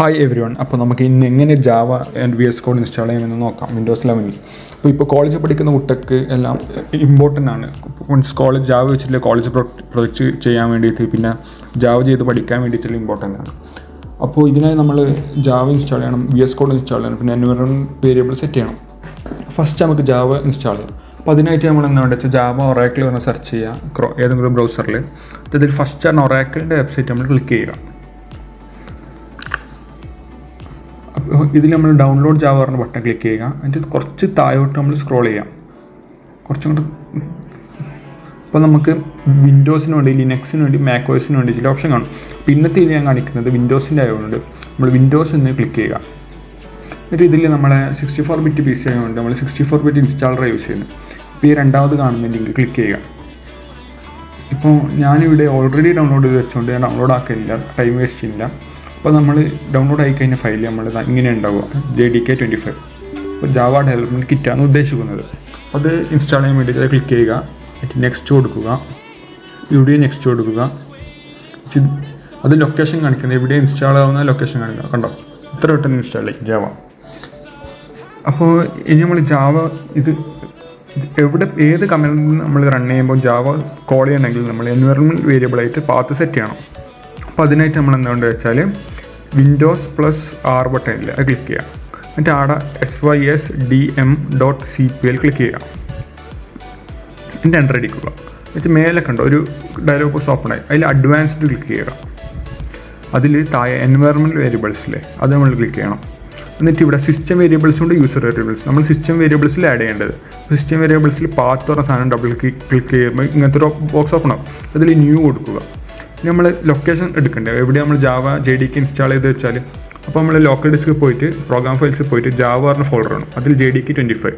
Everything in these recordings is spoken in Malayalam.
Hi every one. അപ്പോൾ നമുക്ക് ഇന്ന് എങ്ങനെ Java and VS code install ചെയ്യാമെന്ന് നോക്കാം വിൻഡോസ് 11. ഇപ്പോൾ കോളേജിൽ പഠിക്കുന്ന കുട്ടിക്ക് എല്ലാം ഇമ്പോർട്ടൻ്റ് ആണ്. കോളേജ് ജാവ വെച്ചിട്ടുള്ള കോളേജ് പ്രൊജക്റ്റ് ചെയ്യാൻ വേണ്ടിയിട്ട്, പിന്നെ ജാവ ചെയ്ത് പഠിക്കാൻ വേണ്ടിയിട്ടുള്ള ഇമ്പോർട്ടൻ്റ് ആണ്. അപ്പോൾ ഇതിനായി നമ്മൾ ജാവ ഇൻസ്റ്റാൾ ചെയ്യണം, VS കോഡ് ഇൻസ്റ്റാൾ ചെയ്യണം, പിന്നെ എൻവയറൺമെൻറ്റ് വേരിയബിൾ സെറ്റ് ചെയ്യണം. ഫസ്റ്റ് നമുക്ക് ജാവ ഇൻസ്റ്റാൾ ചെയ്യാം. അപ്പോൾ അതിനായിട്ട് നമ്മൾ എന്താ വെച്ചാൽ ജാവ ഒറാക്കിൾ പറഞ്ഞ് സെർച്ച് ചെയ്യുക ഏതെങ്കിലും ബ്രൗസറിൽ. ഇതിൽ ഫസ്റ്റ് ആണ് ഒറാക്കിളിൻ്റെ വെബ്സൈറ്റ് നമ്മൾ ക്ലിക്ക് ചെയ്യുക. ഇതിൽ നമ്മൾ ഡൗൺലോഡ് ജാവ പറഞ്ഞ ബട്ടൺ ക്ലിക്ക് ചെയ്യുക. എന്നിട്ട് കുറച്ച് താഴോട്ട് നമ്മൾ സ്ക്രോൾ ചെയ്യാം, കുറച്ചും കൂടെ. അപ്പോൾ നമുക്ക് വിൻഡോസിന് വേണ്ടി, ലിനക്സിന് വേണ്ടി, മാക്OSന് വേണ്ടി ചില ഓപ്ഷൻ കാണും. അപ്പോൾ ഇന്നത്തെ ഞാൻ കാണിക്കുന്നത് വിൻഡോസിൻ്റെ ആയതുകൊണ്ട് നമ്മൾ വിൻഡോസ് എന്ന് ക്ലിക്ക് ചെയ്യുക. എന്നിട്ട് ഇതിൽ നമ്മളെ 64-bit PC ആയതുകൊണ്ട് നമ്മൾ 64-bit ഇൻസ്റ്റാളർ യൂസ് ചെയ്യുന്നത്. ഇപ്പോൾ ഈ രണ്ടാമത് കാണുന്ന ലിങ്ക് ക്ലിക്ക് ചെയ്യുക. ഇപ്പോൾ ഞാനിവിടെ ഓൾറെഡി ഡൗൺലോഡ് ചെയ്ത് വെച്ചുകൊണ്ട് ഞാൻ ഡൗൺലോഡ് ആക്കില്ല, ടൈം വേസ്റ്റ് ചെയ്യില്ല. അപ്പോൾ നമ്മൾ ഡൗൺലോഡ് ആയി കഴിഞ്ഞ ഫയൽ നമ്മൾ ഇങ്ങനെ ഉണ്ടാവുക, JDK25. അപ്പോൾ ജാവ ഡെവലപ്മെൻറ്റ് കിറ്റാണ് ഉദ്ദേശിക്കുന്നത്. അത് ഇൻസ്റ്റാൾ ചെയ്യാൻ വേണ്ടി ക്ലിക്ക് ചെയ്യുക. നെക്സ്റ്റ് കൊടുക്കുക, ഇവിടെ നെക്സ്റ്റ് കൊടുക്കുക. അത് ലൊക്കേഷൻ കാണിക്കുന്നത്, എവിടെ ഇൻസ്റ്റാൾ ആവുന്ന ലൊക്കേഷൻ കാണിക്കുക. കണ്ടോ, ഇത്ര പെട്ടെന്ന് ഇൻസ്റ്റാൾ ചെയ്യും ജാവ. അപ്പോൾ ഇനി നമ്മൾ ജാവ എവിടെ ഏത് കമാൻഡിൽ നമ്മൾ റൺ ചെയ്യുമ്പോൾ ജാവ കോൾ ചെയ്യണമെങ്കിൽ നമ്മൾ എൻവയറൺമെൻറ്റ് വേരിയബിളായിട്ട് പാത്ത് സെറ്റ് ചെയ്യണം. അപ്പോൾ അതിനായിട്ട് നമ്മൾ എന്താണെന്ന് വെച്ചാൽ വിൻഡോസ് +R ബട്ടണിൽ അത് ക്ലിക്ക് ചെയ്യുക. എന്നിട്ട് അവിടെ sysdm.cpl ക്ലിക്ക് ചെയ്യുക. എന്നിട്ട് എൻ്റർ അടിക്കുക. എന്നിട്ട് മേലെ കണ്ടോ ഒരു ഡയലോഗ് ബോക്സ് ഓപ്പൺ ആയി, അതിൽ അഡ്വാൻസ്ഡ് ക്ലിക്ക് ചെയ്യുക. അതിൽ താഴെ എൻവയറൺമെൻറ്റ് വേരിയബിൾസിലെ അത് നമ്മൾ ക്ലിക്ക് ചെയ്യണം. എന്നിട്ട് ഇവിടെ സിസ്റ്റം വേരിയബിൾസും ഉണ്ട്, യൂസർ വേരിയബിൾസ്. നമ്മൾ സിസ്റ്റം വേരിയബിൾസിൽ ആഡ് ചെയ്യേണ്ടത്. സിസ്റ്റം വേരിയബിൾസിൽ പാത്ത് പറഞ്ഞ സാധനം ഡബിൾ ക്ലിക്ക് ചെയ്യുമ്പോൾ ഇങ്ങനത്തെ ഒരു ബോക്സ് ഓപ്പൺ ആവും. അതിൽ ന്യൂ കൊടുക്കുക. നമ്മൾ ലൊക്കേഷൻ എടുക്കേണ്ടത് എവിടെ നമ്മൾ ജാവ JDK ഇൻസ്റ്റാൾ ചെയ്ത് വെച്ചാൽ, അപ്പോൾ നമ്മൾ ലോക്കൽ ഡിസ്കിൽ പോയിട്ട് പ്രോഗ്രാം ഫയൽസിൽ പോയിട്ട് ജാവ പറഞ്ഞ ഫോൾഡർ ആണ്, അതിൽ JDK25.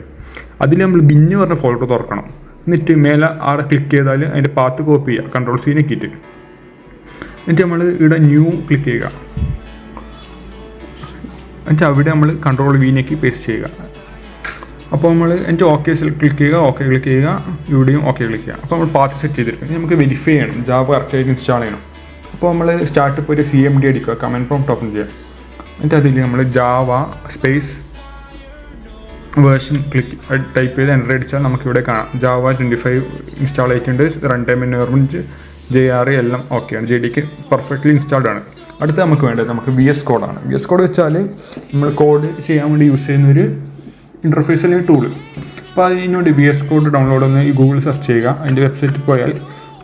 അതിൽ നമ്മൾ ബിന്ന് പറഞ്ഞ ഫോൾഡർ തുറക്കണം. എന്നിട്ട് മേലെ ആടെ ക്ലിക്ക് ചെയ്താൽ അതിൻ്റെ പാത്ത് കോപ്പി ചെയ്യുക, Ctrl+C ഞെക്കിയിട്ട്. എന്നിട്ട് നമ്മൾ ഇവിടെ ന്യൂ ക്ലിക്ക് ചെയ്യുക. എന്നിട്ട് അവിടെ നമ്മൾ Ctrl+V ഞെക്കി പേസ്റ്റ് ചെയ്യുക. അപ്പോൾ നമ്മൾ എന്നിട്ട് ഓക്കെ ക്ലിക്ക് ചെയ്യുക, ഓക്കെ ക്ലിക്ക് ചെയ്യുക, ഇവിടെയും ഓക്കെ ക്ലിക്ക് ചെയ്യുക. അപ്പോൾ നമ്മൾ പാത്ത് സെറ്റ് ചെയ്തിരിക്കും. നമുക്ക് വെരിഫൈ ചെയ്യണം ജാവ കറക്റ്റായിട്ട് ഇൻസ്റ്റാൾ ചെയ്യണം. അപ്പോൾ നമ്മൾ സ്റ്റാർട്ട് പോയിട്ട് CMD അടിക്കുക, കമാൻഡ് പ്രോംപ്റ്റ് ഓപ്പൺ ചെയ്യുക. എന്നിട്ട് അതിൽ നമ്മൾ ജാവ വേർഷൻ ടൈപ്പ് ചെയ്ത് എൻ്റർ അടിച്ചാൽ നമുക്കിവിടെ കാണാം ജാവ 25 ഇൻസ്റ്റാൾ ആയിട്ടുണ്ട്. റൺ ടൈം എൻവയറൺമെൻറ്റ് JRE എല്ലാം ഓക്കെയാണ്. JDK പെർഫെക്റ്റ്ലി ഇൻസ്റ്റാൾഡ് ആണ്. അടുത്ത് നമുക്ക് വേണ്ടത് VS കോഡാണ്. VS കോഡ് വെച്ചാൽ നമ്മൾ കോഡ് ചെയ്യാൻ വേണ്ടി യൂസ് ചെയ്യുന്നൊരു ഇൻ്റർഫേസ് അല്ലെങ്കിൽ ടൂള്. അപ്പോൾ അതിനുവേണ്ടി VS കോഡ് ഡൗൺലോഡ് ഒന്ന് ഈ ഗൂഗിൾ സെർച്ച് ചെയ്യുക. അതിൻ്റെ വെബ്സൈറ്റിൽ പോയാൽ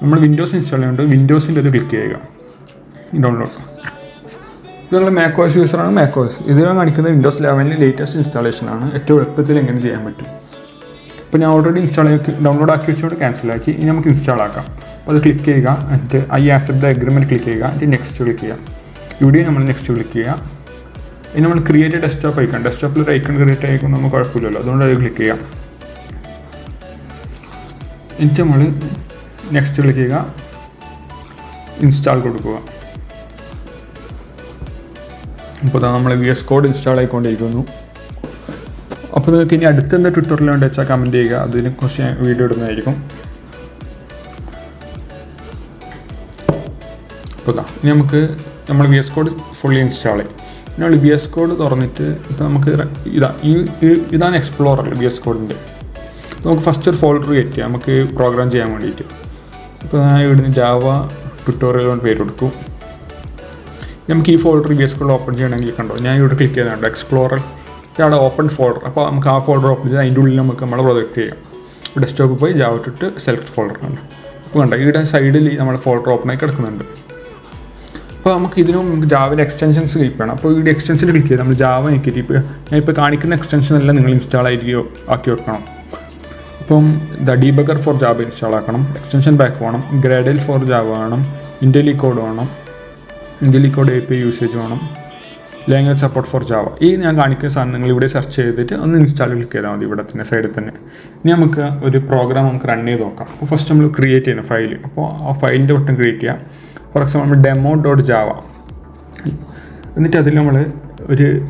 നമ്മൾ വിൻഡോസ് ഇൻസ്റ്റാൾ ചെയ്യുന്നുണ്ട്, വിൻഡോസിൻ്റെ അത് ക്ലിക്ക് ചെയ്യുക, ഡൗൺലോഡ്. ഇത് നിങ്ങൾ macOS യൂസറാണ്, macOS. ഇത് കാണിക്കുന്നത് വിൻഡോസ് 11 ലേറ്റസ്റ്റ് ഇൻസ്റ്റാളേഷനാണ്. ഏറ്റവും എളുപ്പത്തിൽ എങ്ങനെ ചെയ്യാൻ പറ്റും. ഇപ്പോൾ ഞാൻ ഓൾറെഡി ഡൗൺലോഡ് ആക്കി വെച്ചുകൊണ്ട് ക്യാൻസലാക്കി. ഇനി നമുക്ക് ഇൻസ്റ്റാൾ ആക്കാം. അപ്പോൾ അത് ക്ലിക്ക് ചെയ്യുക. എന്നിട്ട് I accept the agreement click ചെയ്യുക. എന്നിട്ട് നെക്സ്റ്റ് ക്ലിക്ക് ചെയ്യുക. ഇവിടെയും നമ്മൾ നെക്സ്റ്റ് ക്ലിക്ക് ചെയ്യുക. ഇനി നമ്മൾ ക്രിയേറ്റ് ഡെസ്ക്ടോപ്പ് ഐക്കൺ, ഡെസ്ക്ടോപ്പിൽ ഒരു ഐക്കൺ ക്രിയേറ്റ് ആയിക്കും നമുക്ക് കുഴപ്പമില്ലല്ലോ, അതുകൊണ്ട് അത് ക്ലിക്ക് ചെയ്യാം. എന്നിട്ട് നമ്മൾ നെക്സ്റ്റ് ക്ലിക്ക് ചെയ്യുക, ഇൻസ്റ്റാൾ കൊടുക്കുക. അപ്പോൾ നമ്മൾ VS കോഡ് ഇൻസ്റ്റാൾ ആയിക്കൊണ്ടിരിക്കുന്നു. അപ്പോൾ നിങ്ങൾക്ക് ഇനി അടുത്തെന്താ ട്വിറ്ററിൽ വേണ്ടി വെച്ചാൽ കമൻറ്റ് ചെയ്യുക, അതിനെക്കുറിച്ച് ഞാൻ വീഡിയോ ഇടുന്നതായിരിക്കും. അപ്പോൾ ഇനി നമുക്ക് നമ്മൾ VS കോഡ് ഫുള്ളി ഇൻസ്റ്റാൾ ചെയ്യും. നമ്മൾ VS കോഡ് തുറന്നിട്ട് ഇപ്പോൾ നമുക്ക് ഇതാണ് എക്സ്പ്ലോറർ VS കോഡിൻ്റെ. അപ്പോൾ നമുക്ക് ഫസ്റ്റ് ഒരു ഫോൾഡർ ക്രിയേറ്റ് ചെയ്യാം നമുക്ക് പ്രോഗ്രാം ചെയ്യാൻ വേണ്ടിയിട്ട്. ഇപ്പോൾ ഞാൻ ഇവിടുന്ന് ജാവ ട്യൂട്ടോറിയൽ കൊണ്ട് പേര് കൊടുക്കും. നമുക്ക് ഈ ഫോൾഡർ VS കോഡ് ഓപ്പൺ ചെയ്യണമെങ്കിൽ കണ്ടോ, ഞാൻ ഇവിടെ ക്ലിക്ക് ചെയ്തിട്ടുണ്ട് എക്സ്പ്ലോറർ, അവിടെ ഓപ്പൺ ഫോൾഡർ. അപ്പോൾ നമുക്ക് ആ ഫോൾഡർ ഓപ്പൺ ചെയ്ത് അതിൻ്റെ ഉള്ളിൽ നമുക്ക് നമ്മളെ പ്രൊജക്റ്റ് ചെയ്യാം. ഡെസ്ക്ടോപ്പിൽ പോയി ജാവ ഇട്ടിട്ട് സെലക്ട് ഫോൾഡർ കണ്ടു. അപ്പോൾ കണ്ടോ ഇവിടെ സൈഡിൽ നമ്മുടെ ഫോൾഡർ ഓപ്പൺ ആയി കിടക്കുന്നുണ്ട്. അപ്പോൾ നമുക്ക് ഇതിനും നമുക്ക് ജാവയിൽ എക്സ്റ്റൻഷൻസ് ക്ലിക്ക് ചെയ്യണം. അപ്പോൾ ഇവിടെ എക്സ്റ്റൻഷൻ ക്ലിക്ക് ചെയ്ത് നമ്മൾ ജാവ നോക്കിയിട്ട് ഞാൻ ഇപ്പോൾ കാണിക്കുന്ന എക്സ്റ്റൻഷൻ എല്ലാം നിങ്ങൾ ഇൻസ്റ്റാൾ ആക്കി വെക്കണം. അപ്പം ഡീബഗർ ഫോർ ജാവ ഇൻസ്റ്റാൾ ആക്കണം, എക്സ്റ്റൻഷൻ ബാക്ക് വേണം, ഗ്രാഡൽ ഫോർ ജാവ വേണം, ഇൻ്റലിക്കോഡ് വേണം, ഇൻ്റലിക്കോഡ് API യൂസേജ് വേണം, ലാംഗ്വേജ് സപ്പോർട്ട് ഫോർ ജാവ. ഈ ഞാൻ കാണിക്കുന്ന സാധനം നിങ്ങൾ ഇവിടെ സെർച്ച് ചെയ്തിട്ട് ഒന്ന് ഇൻസ്റ്റാൾ ക്ലിക്ക് ചെയ്താൽ മതി, ഇവിടെ തന്നെ സൈഡിൽ തന്നെ. ഇനി നമുക്ക് ഒരു പ്രോഗ്രാം നമുക്ക് റൺ ചെയ്ത് നോക്കാം. അപ്പോൾ ഫസ്റ്റ് നമ്മൾ ക്രിയേറ്റ് ചെയ്യണം ഫയൽ. അപ്പോൾ ആ ഫയലിൻ്റെ ബട്ടൺ ക്രിയേറ്റ് ചെയ്യാം. For example demo.java. എന്നിട്ട് അതിൽ നമ്മൾ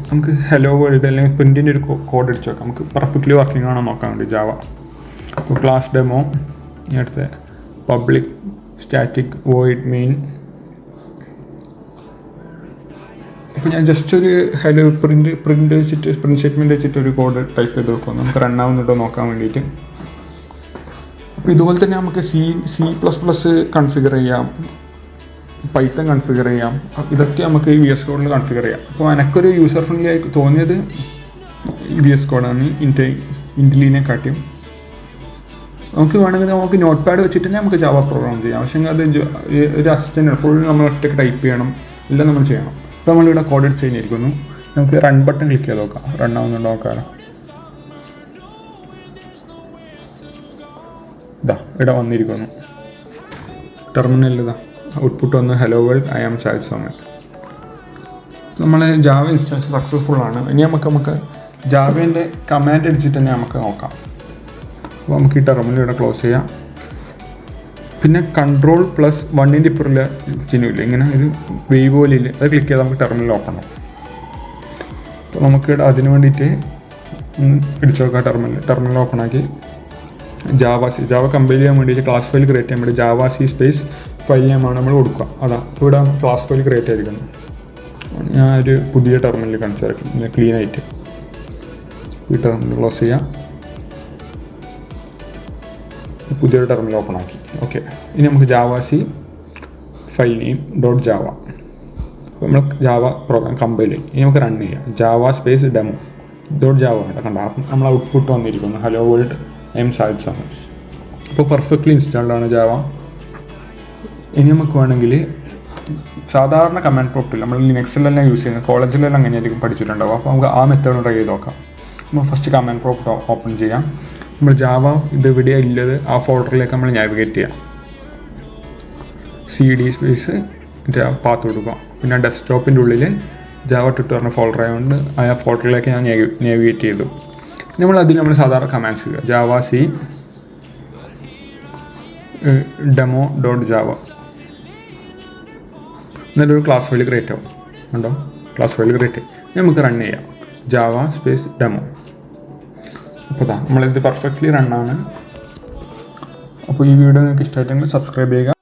നമുക്ക് ഹലോ വേൾഡ് അല്ലെങ്കിൽ പ്രിൻറ്റിൻ്റെ ഒരു കോഡ് അടിച്ച് നോക്കാം. നമുക്ക് പെർഫെക്റ്റ്ലി വർക്കിംഗ് ആണോ നോക്കാൻ വേണ്ടി ജാവ. അപ്പോൾ ക്ലാസ് ഡെമോ, അടുത്ത പബ്ലിക് സ്റ്റാറ്റിക് വോയിഡ് മെയിൻ അപ്പോൾ ഞാൻ ജസ്റ്റ് ഒരു ഹലോ പ്രിൻ്റ് സ്റ്റേറ്റ്മെൻറ്റ് വെച്ചിട്ട് ഒരു കോഡ് ടൈപ്പ് ചെയ്ത് വെക്കും, നമുക്ക് റൺ ആവുന്നുണ്ടോ നോക്കാൻ വേണ്ടിയിട്ട്. അപ്പോൾ ഇതുപോലെ തന്നെ നമുക്ക് C++ കൺഫിഗർ ചെയ്യാം, പൈത്തൺ കൺഫിഗർ ചെയ്യാം. ഇതൊക്കെ നമുക്ക് ഈ VS കോഡിൽ കൺഫിഗർ ചെയ്യാം. അപ്പോൾ എനിക്കൊരു യൂസർ ഫ്രണ്ട്ലി ആയി തോന്നിയത് VS കോഡാണ് ഇൻറ്റലിനെ കാട്ടിയും. നമുക്ക് വേണമെങ്കിൽ നമുക്ക് നോട്ട് പാഡ് വെച്ചിട്ട് തന്നെ നമുക്ക് ജാവ പ്രോഗ്രാം ചെയ്യാം. പക്ഷേ അത് ഒരു അസിസ്റ്റൻ്റ് ഫുൾ നമ്മൾ ഒറ്റയ്ക്ക് ടൈപ്പ് ചെയ്യണം, എല്ലാം നമ്മൾ ചെയ്യണം. ഇപ്പോൾ നമ്മളിവിടെ കോഡ് അടിച്ച് കഴിഞ്ഞിരിക്കുന്നു. നമുക്ക് റൺ ബട്ടൺ ക്ലിക്ക് ചെയ്ത് നോക്കാം, റൺ ആവുന്നുണ്ടോ നോക്കാം. ഇതാ ഇവിടെ വന്നിരിക്കുന്നു, ടെർമിനലിൽ ഇതാ ഔട്ട്പുട്ട് വന്ന് hello world I am Shahid Soman. നമ്മൾ ജാവ ഇൻസ്റ്റൻസ് സക്സസ്ഫുൾ ആണ്. ഇനി നമുക്ക് ജാവേൻ്റെ കമാൻഡ് അടിച്ചിട്ട് തന്നെ നമുക്ക് നോക്കാം. അപ്പോൾ നമുക്ക് ഈ ടെർമിനൽ ഇവിടെ ക്ലോസ് ചെയ്യാം. പിന്നെ Ctrl+1 ഇപ്പുറമുള്ള ചിഹ്നമില്ല, ഇങ്ങനെ ഒരു വേവ് പോലെ ഇല്ല, അത് ക്ലിക്ക് ചെയ്താൽ നമുക്ക് ടെർമിനൽ ഓപ്പൺ ആവും. അപ്പോൾ നമുക്ക് അതിന് വേണ്ടിയിട്ട് ഇടിച്ചു നോക്കാം. ടെർമിനൽ ഓപ്പൺ ആക്കി ജാവ കമ്പൈൽ ചെയ്യാൻ വേണ്ടിയിട്ട് ക്ലാസ് ഫയൽ ക്രിയേറ്റ് ചെയ്യാൻ വേണ്ടി ജാവ C സ്പേസ് ഫയൽ നെയിമാണ് നമ്മൾ കൊടുക്കുക. അതാ ഇപ്പോൾ ഇവിടെ ക്ലാസ് ഫയൽ ക്രിയേറ്റ് ആയിരിക്കുന്നു. ഞാൻ ഒരു പുതിയ ടെർമിനൽ കാണിച്ചു തരാം ക്ലീൻ ആയിട്ട്. ഈ ടെർമിനൽ ക്ലോസ് ചെയ്യാം, പുതിയൊരു ടെർമിനൽ ഓപ്പൺ ആക്കി. ഓക്കെ, ഇനി നമുക്ക് Java C file name .java. അപ്പോൾ നമ്മൾ ജാവ പ്രോഗ്രാം കമ്പൈൽ ചെയ്യും. ഇനി നമുക്ക് റൺ ചെയ്യാം. ജാവ സ്പേസ് ഡെമോ .java കണ്ട നമ്മൾ ഔട്ട്പുട്ട് വന്നിരിക്കുന്നു, hello world I M Shahid Soman. അപ്പോൾ പെർഫെക്റ്റ്ലി ഇൻസ്റ്റാൾഡ് ആണ് ജാവ. ഇനി നമുക്ക് വേണമെങ്കിൽ സാധാരണ കമാൻഡ് പ്രോംപ്റ്റിൽ നമ്മൾ ലിനക്സിലെല്ലാം യൂസ് ചെയ്യുന്നത്, കോളേജിലെല്ലാം അങ്ങനെയായിരിക്കും പഠിച്ചിട്ടുണ്ടാവും. അപ്പോൾ നമുക്ക് ആ മെത്തേഡ് ട്രൈ ചെയ്ത് നോക്കാം. നമ്മൾ ഫസ്റ്റ് കമാൻഡ് പ്രോംപ്റ്റ് ഓപ്പൺ ചെയ്യാം. നമ്മൾ ജാവ ഇത് എവിടെയാണ് ഉള്ളത് ആ ഫോൾഡറിലേക്ക് നമ്മൾ നാവിഗേറ്റ് ചെയ്യാം. CD സ്പേസ് പാത്ത് കൊടുക്കുക. പിന്നെ ഡെസ്ക്ടോപ്പിൻ്റെ ഉള്ളിൽ ജാവ ട്യൂട്ടോറിയൽ ഫോൾഡർ ആയതുകൊണ്ട് ആ ഫോൾഡറിലേക്ക് ഞാൻ നാവിഗേറ്റ് ചെയ്തു. നമ്മൾ സാധാരണ കമാൻഡ്സ് ചെയ്യുക. ജാവ C ഡെമോ .java എന്നൊരു ക്ലാസ് ഫയൽ ക്രിയേറ്റ് ആവും. ഉണ്ടോ, ക്ലാസ് ഫയൽ ക്രിയേറ്റ് നമുക്ക് റൺ ചെയ്യാം. Java space demo. അപ്പോൾ നമ്മളിത് പെർഫെക്റ്റ്ലി റണ്ണാണ്. അപ്പോൾ ഈ വീഡിയോ നിങ്ങൾക്ക് ഇഷ്ടമായിട്ടെങ്കിൽ സബ്സ്ക്രൈബ് ചെയ്യുക.